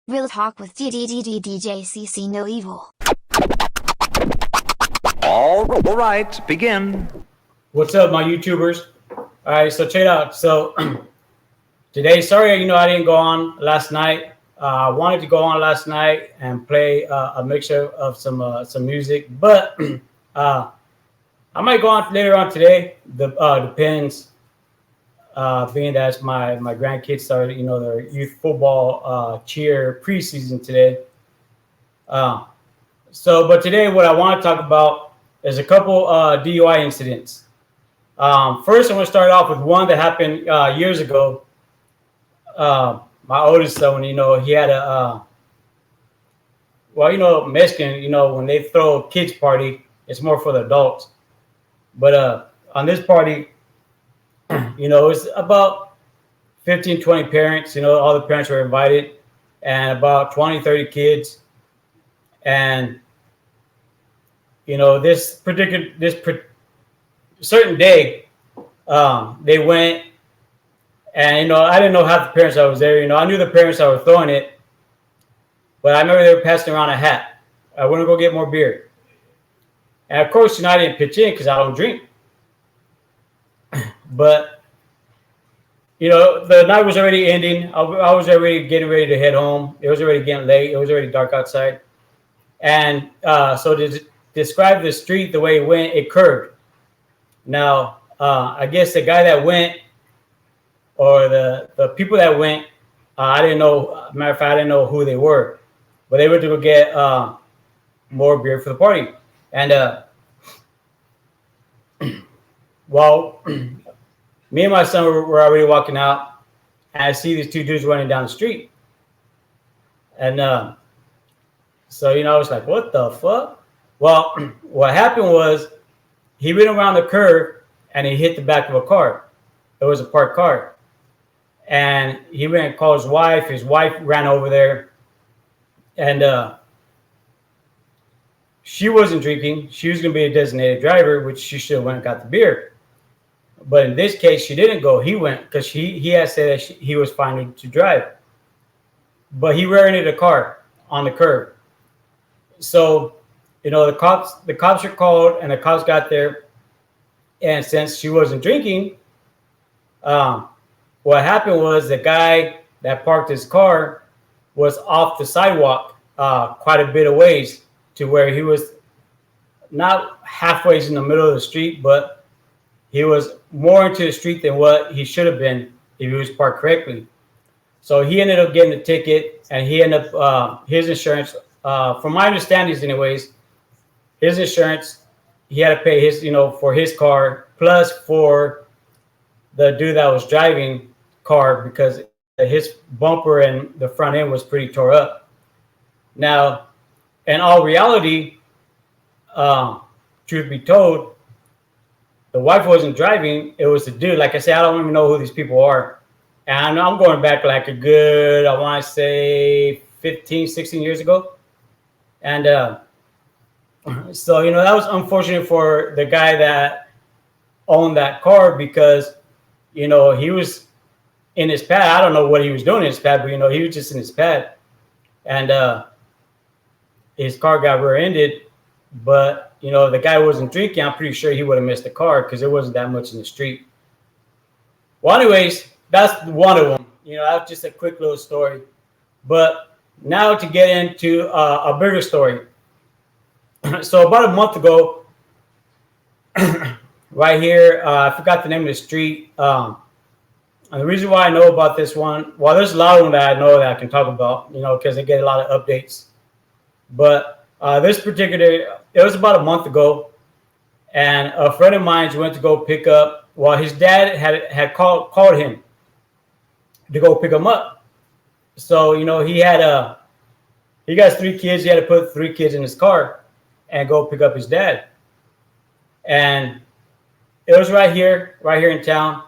Real talk with DJCC No Evil. All right, begin. What's up, my YouTubers? All right, so check it out. So today, sorry, I didn't go on last night. I wanted to go on last night and play a mixture of some music, but I might go on later on today. Depends. Being that my grandkids started, their youth football cheer preseason today. But today, what I want to talk about is a couple DUI incidents. First, I'm going to start off with one that happened years ago. My oldest son, he had Mexican, when they throw a kids party, it's more for the adults. But on this party, it's about 15, 20 parents, all the parents were invited, and about 20, 30 kids. And, this certain day, they went, and, I didn't know half the parents that was there. I knew the parents that were throwing it, but I remember they were passing around a hat. I went to go get more beer. And of course, I didn't pitch in because I don't drink. But, the night was already ending. I was already getting ready to head home. It was already getting late. It was already dark outside. And so to describe the street the way it went, it curved. Now, I guess the guy that went, or the people that went, I didn't know. Matter of fact, I didn't know who they were. But they went to go get more beer for the party. And well, me and my son were already walking out, and I see these two dudes running down the street. And so, I was like, what the fuck? Well, what happened was he went around the curve and he hit the back of a car. It was a parked car. And he went and called his wife. His wife ran over there. And she wasn't drinking. She was going to be a designated driver, which she should have went and got the beer. But in this case, she didn't go. He went because he had said that he was fine to drive. But he rear-ended a car on the curb. So, the cops were called, and the cops got there. And since she wasn't drinking, what happened was the guy that parked his car was off the sidewalk quite a bit of ways, to where he was not halfway in the middle of the street, but he was more into the street than what he should have been if he was parked correctly. So he ended up getting a ticket, and he ended up his insurance. From my understandings, anyways, his insurance, he had to pay his, for his car, plus for the dude that was driving car, because his bumper and the front end was pretty tore up. Now, in all reality, truth be told, the wife wasn't driving. It was the dude. Like I said, I don't even know who these people are. And I'm going back like a good, I want to say 15, 16 years ago. And so, that was unfortunate for the guy that owned that car, because, he was in his pad. I don't know what he was doing in his pad, but, he was just in his pad. And his car got rear-ended. But, the guy wasn't drinking. I'm pretty sure he would have missed the car because there wasn't that much in the street. Well, anyways, that's one of them. That was just a quick little story. But now to get into a bigger story. So about a month ago, right here, I forgot the name of the street. And the reason why I know about this one, well, there's a lot of them that I know that I can talk about, because they get a lot of updates. But this particular, it was about a month ago, and a friend of mine went to go pick up. Well, his dad had called him to go pick him up. So he got 3 kids. He had to put 3 kids in his car and go pick up his dad. And it was right here in town.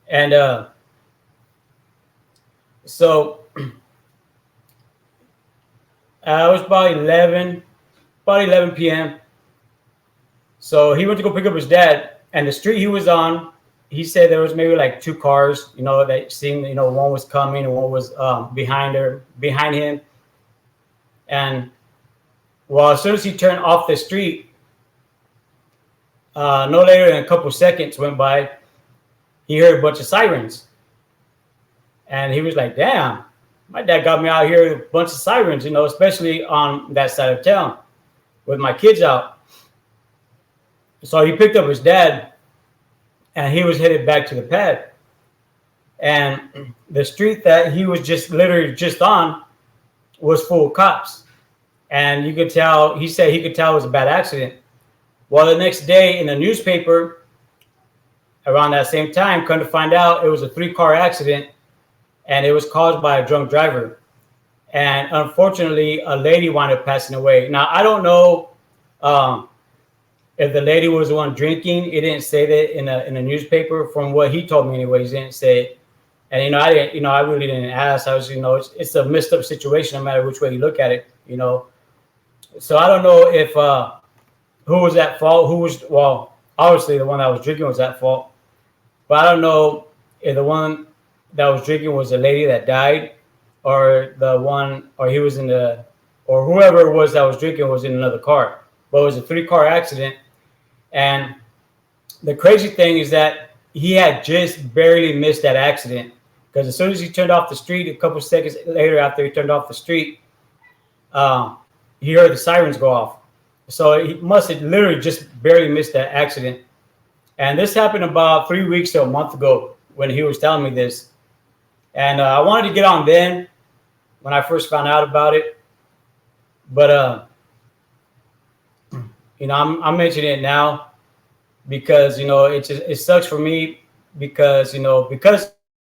And so it was about 11 p.m. So he went to go pick up his dad, and the street he was on he said there was maybe like two cars, that seemed, one was coming and one was behind him. And well, as soon as he turned off the street, no later than a couple seconds went by, he heard a bunch of sirens. And he was like, damn, my dad got me out here with a bunch of sirens, especially on that side of town with my kids out. So he picked up his dad and he was headed back to the pad. And the street that he was literally just on was full of cops. And you could tell, he said he could tell it was a bad accident. Well, the next day in the newspaper, around that same time, come to find out it was a 3-car accident and it was caused by a drunk driver. And unfortunately, a lady wound up passing away. Now, I don't know if the lady was the one drinking. It didn't say that in the newspaper. From what he told me anyways, he didn't say it. And, I didn't, I really didn't ask. I was, it's a messed up situation no matter which way you look at it, So I don't know if who was at fault, well, obviously the one that was drinking was at fault. But I don't know if the one that was drinking was the lady that died, or he was or whoever it was that was drinking was in another car. But it was a 3-car accident. And the crazy thing is that he had just barely missed that accident, because as soon as he turned off the street, a couple seconds later after he turned off the street, he heard the sirens go off. So he must have literally just barely missed that accident. And this happened about 3 weeks to a month ago when he was telling me this. And I wanted to get on then when I first found out about it. But, I'm mentioning it now because, it sucks for me because I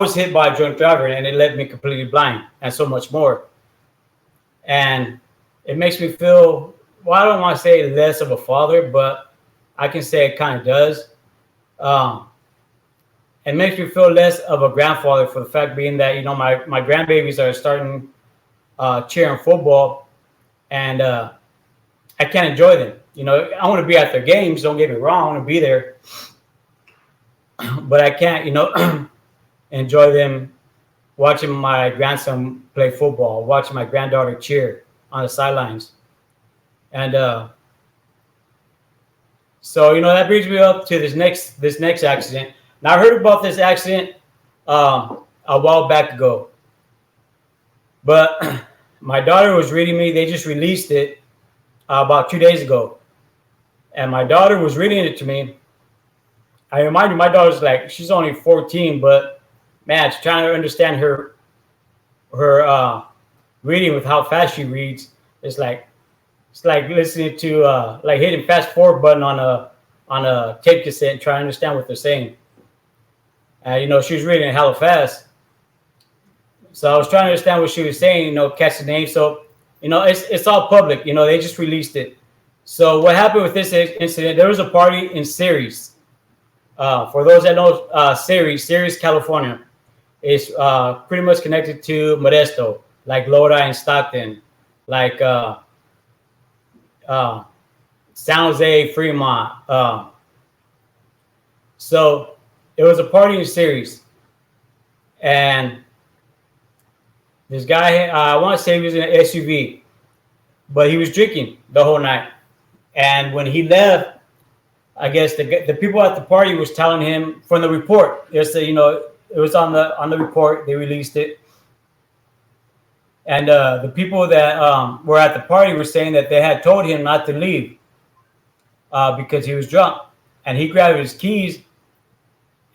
was hit by a drunk driver and it left me completely blind and so much more. And it makes me feel, well, I don't want to say less of a father, but I can say it kind of does. It makes me feel less of a grandfather, for the fact being that, my grandbabies are starting cheering football, and I can't enjoy them. I want to be at their games, don't get me wrong, I want to be there. But I can't, enjoy them watching my grandson play football, watching my granddaughter cheer on the sidelines. And so, that brings me up to this next accident. Now, I heard about this accident a while back ago, but my daughter was reading me. They just released it about 2 days ago, and my daughter was reading it to me. I remind you, my daughter's she's only 14, but man, she's trying to understand her reading with how fast she reads. It's like listening to hitting fast forward button on a tape cassette and trying to understand what they're saying. She was reading it hella fast. So I was trying to understand what she was saying, catch the name. So, it's all public. They just released it. So what happened with this incident, there was a party in Ceres. For those that know Ceres, California. It's pretty much connected to Modesto, like Lodi and Stockton, like San Jose, Fremont. So it was a party in Ceres, and this guy, I want to say he was in an SUV, but he was drinking the whole night. And when he left, I guess the people at the party was telling him from the report. It was on the report. They released it, and the people that were at the party were saying that they had told him not to leave because he was drunk, and he grabbed his keys.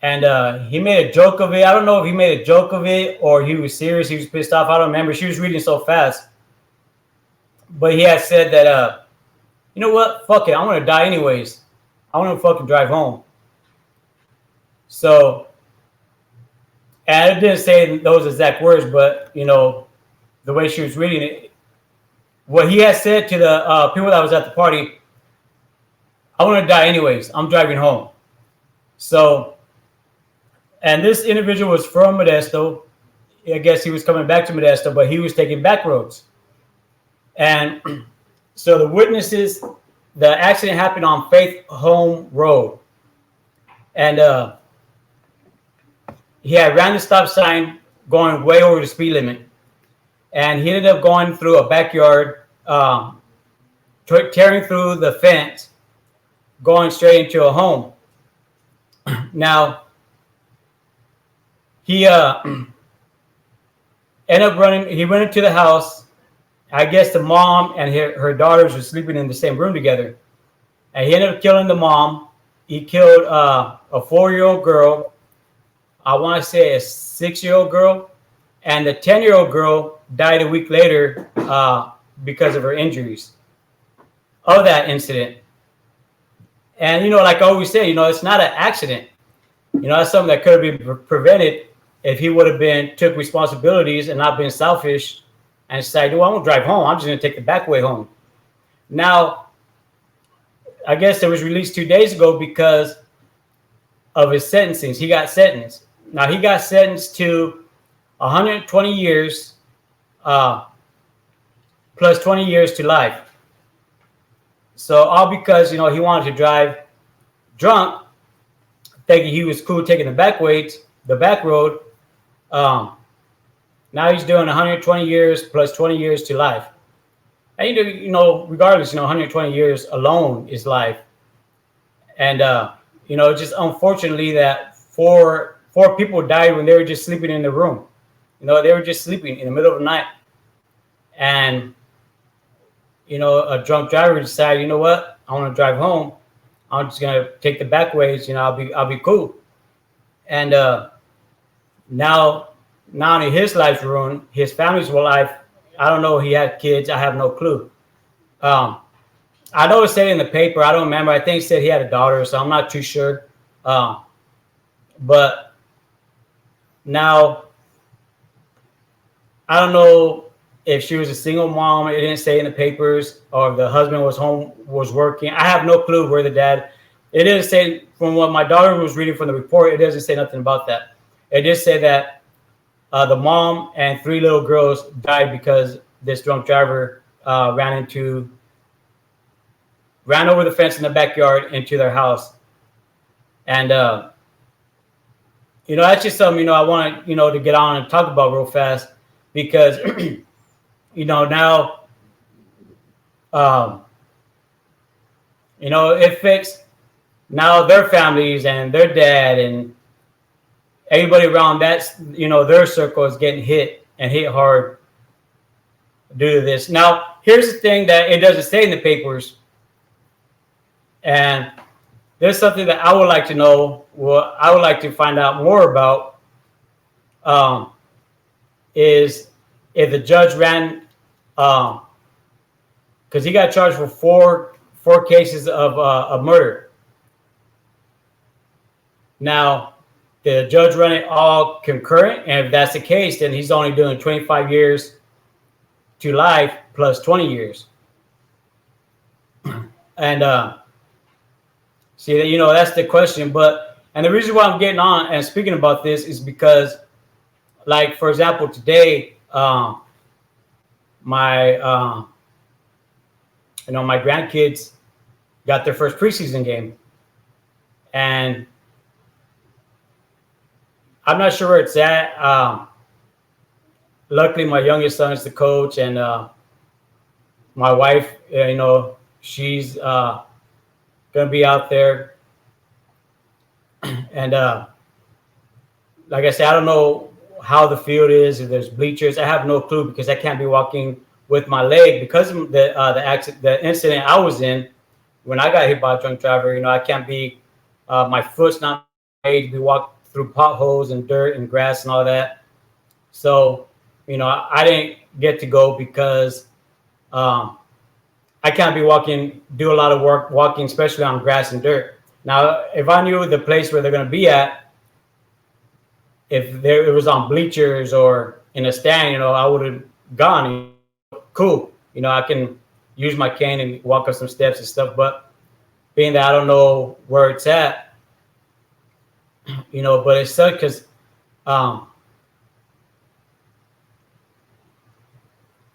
And he made a joke of it. I don't know if he made a joke of it or he was serious. He was pissed off. I don't remember. She was reading so fast. But he had said that, you know what? Fuck it. I'm going to die anyways. I want to fucking drive home. So, and it didn't say those exact words, but, the way she was reading it, what he had said to the people that was at the party, I want to die anyways. I'm driving home. So, and this individual was from Modesto. I guess he was coming back to Modesto, but he was taking back roads. And so the witnesses, the accident happened on Faith Home Road. And he had ran the stop sign going way over the speed limit. And he ended up going through a backyard, tearing through the fence, going straight into a home. Now, he ended up running. He went into the house. I guess the mom and her daughters were sleeping in the same room together. And he ended up killing the mom. He killed a 4-year-old girl. I want to say a 6-year-old girl. And the 10-year-old girl died a week later because of her injuries of that incident. And, you know, like I always say, you know, it's not an accident. You know, that's something that could have been prevented if he would have took responsibilities and not been selfish and decided, well, I won't drive home. I'm just going to take the back way home. Now, I guess it was released 2 days ago because of his sentencing. He got sentenced. Now, he got sentenced to 120 years plus 20 years to life. So all because, you know, he wanted to drive drunk, thinking he was cool taking the back road. Now he's doing 120 years plus 20 years to life. And you know, regardless, you know, 120 years alone is life. And you know, just unfortunately that four people died when they were just sleeping in the room. You know, they were just sleeping in the middle of the night. And you know, a drunk driver decided, you know what, I want to drive home. I'm just gonna take the back ways. You know, I'll be cool. And now only his life's ruined. His family's life. I don't know. He had kids. I have no clue. I know it said in the paper. I don't remember. I think it said he had a daughter, so I'm not too sure. But now I don't know if she was a single mom. It didn't say in the papers, or if the husband was working. I have no clue where the dad. It didn't say, from what my daughter was reading from the report, it doesn't say nothing about that. It just said that the mom and 3 little girls died because this drunk driver ran over the fence in the backyard into their house. And you know, that's just something, you know, I want, you know, to get on and talk about real fast, because you know, now you know, it affects now their families and their dad and everybody around that, you know, their circle is getting hit hard due to this. Now, here's the thing that it doesn't say in the papers, and there's something that I would like to know, what I would like to find out more about, is if the judge ran, because he got charged for four cases of murder. Now, the judge run it all concurrent, and if that's the case, then he's only doing 25 years to life plus 20 years. And see, you know, that's the question. And the reason why I'm getting on and speaking about this is because, like, for example, today, my grandkids got their first preseason game, and I'm not sure where it's at. Luckily, my youngest son is the coach, and my wife, you know, she's gonna be out there. And like I said, I don't know how the field is, if there's bleachers. I have no clue, because I can't be walking with my leg because of the incident I was in when I got hit by a drunk driver. You know, I can't be, my foot's not made to be walked through potholes and dirt and grass and all that. So, you know, I didn't get to go because I can't be do a lot of work walking, especially on grass and dirt. Now, if I knew the place where they're going to be at, if it was on bleachers or in a stand, you know, I would have gone. Cool. You know, I can use my cane and walk up some steps and stuff. But being that I don't know where it's at, you know, but it sucked because,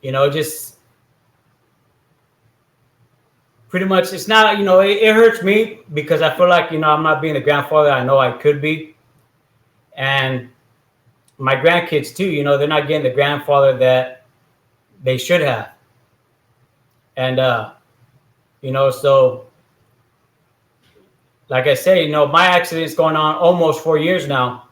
you know, just pretty much, it's not, you know, it hurts me because I feel like, you know, I'm not being the grandfather I know I could be. And my grandkids too, you know, they're not getting the grandfather that they should have. And, you know, so like I say, you know, my accident's going on almost 4 years now.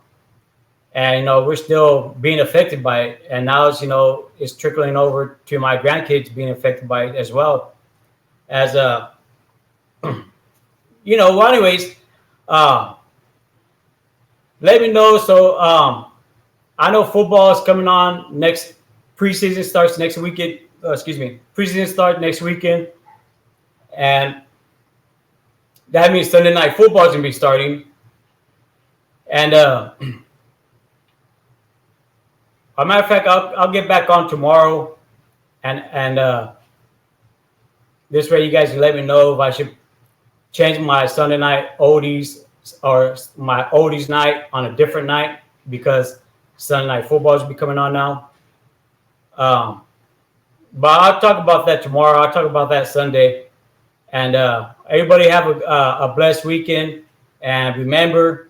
And, you know, we're still being affected by it. And now it's, you know, it's trickling over to my grandkids being affected by it as well. As, you know, well, anyways, let me know. So I know football is coming on next. Preseason starts next weekend. Preseason starts next weekend. And that means Sunday night football is going to be starting. And as a matter of fact, I'll get back on tomorrow. And this way you guys can let me know if I should change my Sunday night oldies or my oldies night on a different night, because Sunday night football is coming on now. But I'll talk about that tomorrow. I'll talk about that Sunday. And everybody have a blessed weekend. And remember,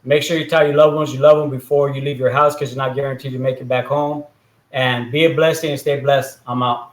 make sure you tell your loved ones you love them before you leave your house, because you're not guaranteed to make it back home. And be a blessing and stay blessed. I'm out.